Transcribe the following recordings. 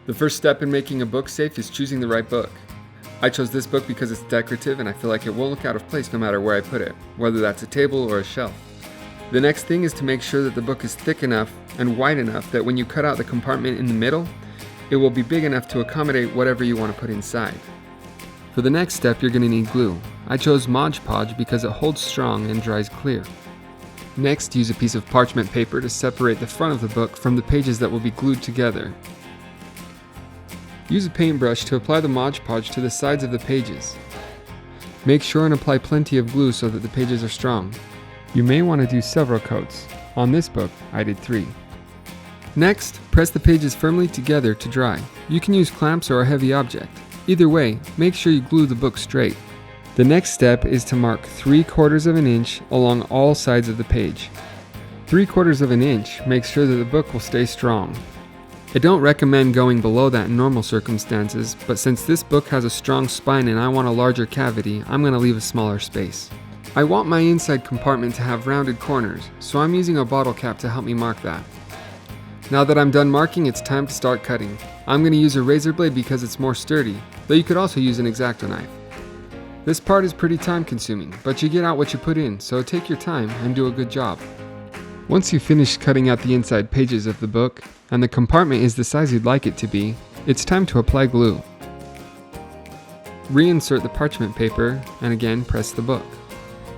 The first step in making a book safe is choosing the right book. I chose this book because it's decorative and I feel like it won't look out of place no matter where I put it, whether that's a table or a shelf. The next thing is to make sure that the book is thick enough and wide enough that when you cut out the compartment in the middle, it will be big enough to accommodate whatever you want to put inside. For the next step, you're going to need glue. I chose Mod Podge because it holds strong and dries clear. Next, use a piece of parchment paper to separate the front of the book from the pages that will be glued together. Use a paintbrush to apply the Mod Podge to the sides of the pages. Make sure and apply plenty of glue so that the pages are strong. You may want to do several coats. On this book, I did 3. Next, press the pages firmly together to dry. You can use clamps or a heavy object. Either way, make sure you glue the book straight. The next step is to mark 3/4 of an inch along all sides of the page. 3/4 of an inch makes sure that the book will stay strong. I don't recommend going below that in normal circumstances, but since this book has a strong spine and I want a larger cavity, I'm going to leave a smaller space. I want my inside compartment to have rounded corners, so I'm using a bottle cap to help me mark that. Now that I'm done marking, it's time to start cutting. I'm going to use a razor blade because it's more sturdy, though you could also use an X-Acto knife. This part is pretty time consuming, but you get out what you put in, so take your time and do a good job. Once you finish cutting out the inside pages of the book, and the compartment is the size you'd like it to be, it's time to apply glue. Reinsert the parchment paper, and again press the book.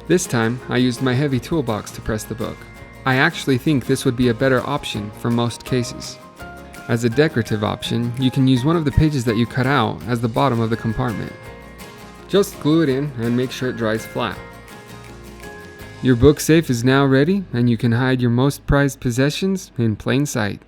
This time, I used my heavy toolbox to press the book. I actually think this would be a better option for most cases. As a decorative option, you can use one of the pages that you cut out as the bottom of the compartment. Just glue it in and make sure it dries flat. Your book safe is now ready, and you can hide your most prized possessions in plain sight.